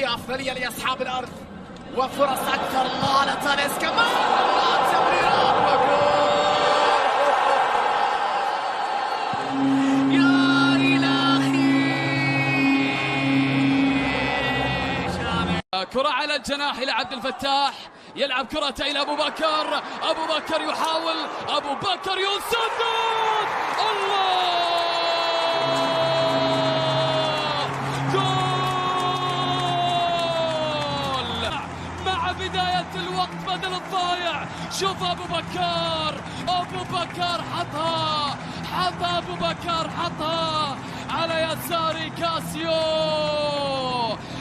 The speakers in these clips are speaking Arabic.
أفضلية لأصحاب الأرض وفرص أكثر. الله لتاليسكا، تمريرات وجول. يا إلهي، كرة على الجناح إلى عبد الفتاح، يلعب كرة إلى أبو بكر. أبو بكر يحاول، أبو بكر يسدد. الله، جول مع بداية الوقت بدل الضايع. شوف أبو بكر، أبو بكر حطها أبو بكر حطها على يسار كاسيو،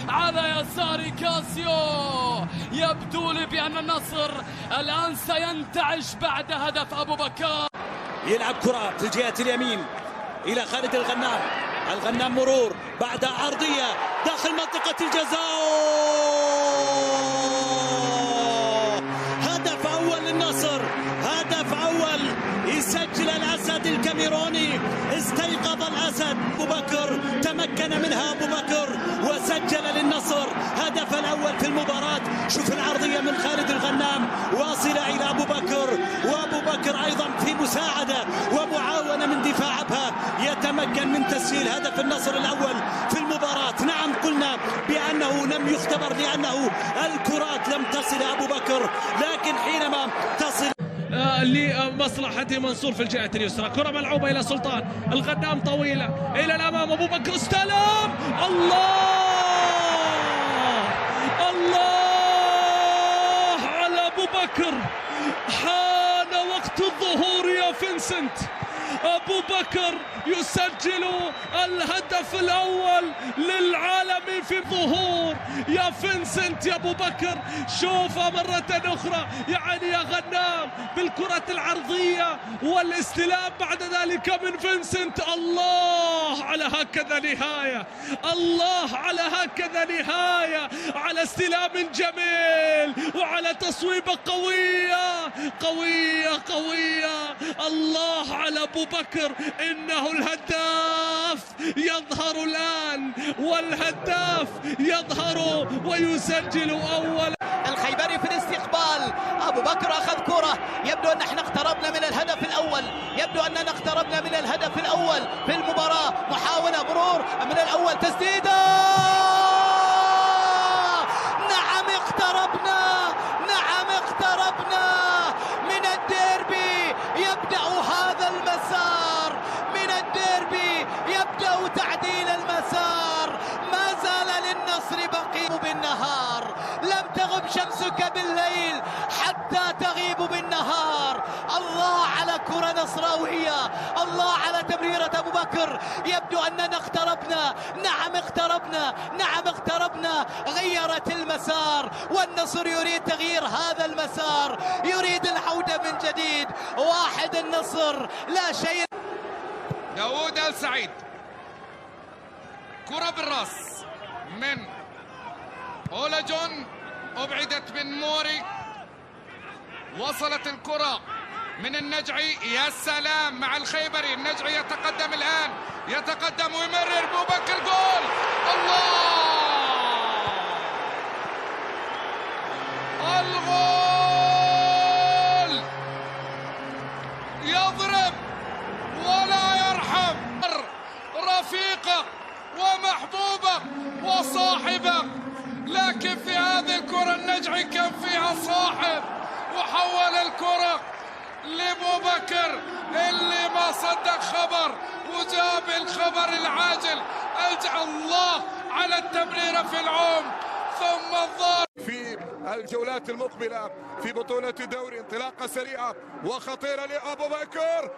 على يسار كاسيو. يبدو لي بأن النصر الآن سينتعش بعد هدف أبو بكر. يلعب كرة في الجهة اليمين إلى خالد الغنام. الغنام مرور بعد عرضية داخل منطقة الجزاء. هدف أول للنصر، هدف أول يسجل الأسد الكاميروني. استيقظ الأسد، أبو بكر تمكن منها أبو بكر وسجل للنصر هدف الأول في المباراة. شوف العرضية من خالد الغنام واصلة إلى أبو بكر، وأبو بكر أيضا في مساعدة ومعاونة من دفاع أبها يتمكن من تسجيل هدف النصر الأول في المباراة. نعم، قلنا بأنه لم يختبر لأنه الكرات لم تصل أبو بكر، لكن حينما تصل لمصلحة منصور في الجهة اليسرى. كرة ملعوبة إلى سلطان، الغنام طويلة إلى الأمام، أبو بكر استلم. الله على أبو بكر، حان وقت الظهور يا فينسنت. أبو بكر يسجل الهدف الأول للعالم في الظهور. يا فينسنت يا أبو بكر، شوفها مرة أخرى، يعني يا غنام بالكرة العرضية والاستلام بعد ذلك من فينسنت. الله على هكذا نهاية، الله على هكذا نهاية، على استلام جميل وعلى تصويبة قوية قوية قوية. الله على أبو بكر، إنه الهداف يظهر الآن، والهداف يظهر ويسجل أولا. الخيبري في الاستقبال، أبو بكر أخذ كرة. يبدو أن احنا اقتربنا من الهدف الأول، يبدو أننا اقتربنا من الهدف الأول في المباراة. محاولة مرور من الأول، تسديدة. نعم اقتربنا، نعم اقتربنا من الديربي. يبدأ هذا المسار من الديربي، يبدأ تعديل المسار. ما زال للنصر بقي بالنهار، لم تغب شمسك بالليل حتى تغيب بالنهار. الله على كرة نصراوية، الله على تمريرة أبو بكر. يبدو أننا اقتربنا، نعم اقتربنا، نعم اقتربنا. غيرت المسار، والنصر يريد تغيير هذا المسار، يريد العودة من جديد. واحد النصر لا شيء. داوود آل سعيد، كرة بالراس من أولاجون، أبعدت من موري. وصلت الكرة من النجعي، يا سلام مع الخيبري. النجعي يتقدم الآن، يتقدم ويمرر أبو بكر. جول! الغول! يضرب ولا يرحم. رفيقه ومحبوبه وصاحبه، لكن في هذه الكرة النجعي كان فيها صاحب، وحول الكرة لأبو بكر اللي ما صدق خبر وجاب الخبر العاجل. أجعل الله على التمريرة في العوم ثم الضرب. في الجولات المقبلة في بطولة الدوري انطلاقة سريعة وخطيرة لأبو بكر.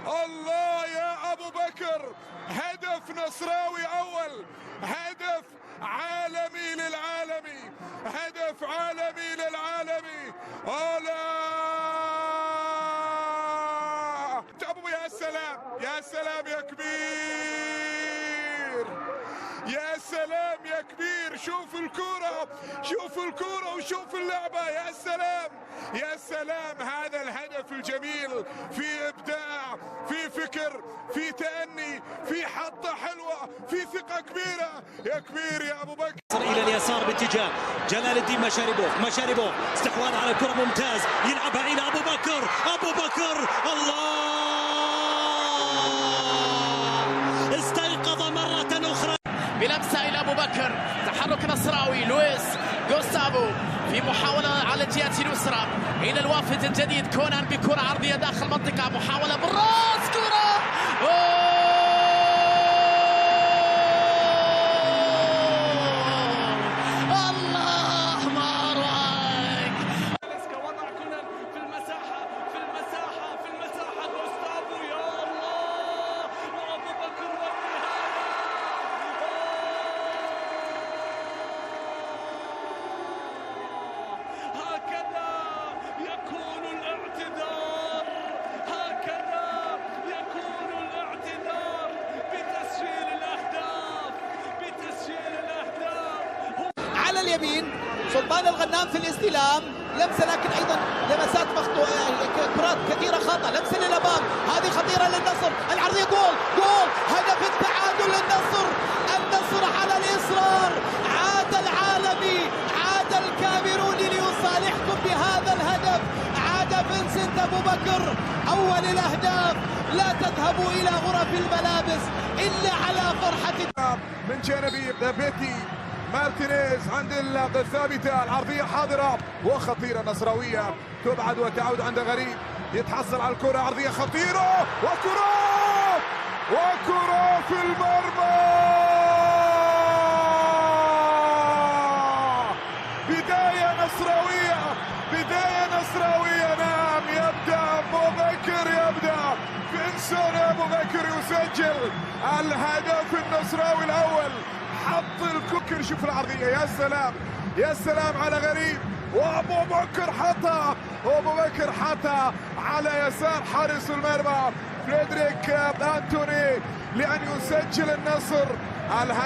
الله يا أبو بكر، هدف نصراوي أول، هدف عالمي للعالمي، هدف عالمي للعالمي. يا سلام يا سلام يا كبير، يا سلام يا كبير. شوف الكرة، شوف الكرة وشوف اللعبة. يا سلام يا سلام، هذا الهدف الجميل في إبداع، في فكر، في تأني، في حطة حلوة، في ثقة كبيرة. يا كبير يا أبو بكر. إلى اليسار باتجاه جلال الدين مشاربوف استحواذ على الكرة ممتاز، يلعبها إلى أبو بكر. الله استيقظ مرة أخرى بلمسة إلى أبو بكر، تحرك نصراوي. لويس غوستافو في محاولة على الجهة اليسرى إلى الوافد الجديد كونان بكرة عرضية داخل المنطقة، محاولة بالراس، كرة الله ما أراك. وضع كونان في المساحة غوستافو، يا الله، وأبو بكر هكذا يكون الاعتذار بتسجيل الأهداف. على اليمين سلطان الغنام في الاستلام، لمسه لكن ايضا لمسات كرات كثيره خطا. لمسه للامام، هذه خطيره للنصر، العرضيه جول، هدف التعادل للنصر. النصر على الاصرار، عاد العالمي، عاد الكاميروني ليصالحكم بهذا الهدف. عاد فينسنت ابو بكر، اول الاهداف. لا تذهبوا الى غرف الملابس الا على فرحه. من جانبي بيتي مارتينيز عند الثابتة، العرضية حاضرة وخطيرة نصراوية، تبعد وتعود عند غريب، يتحصل على الكرة، عرضية خطيرة وكرة في المرمى. بداية نصراوية. نعم، يبدأ أبو بكر، فينسون أبو بكر يسجل الهدف النصراوي الأول. حط الكوكر، شوف العرضية، يا سلام على غريب، وابو بكر حطها على يسار حارس المرمى فريدريك أنتوني لأن يسجل النصر الهدف.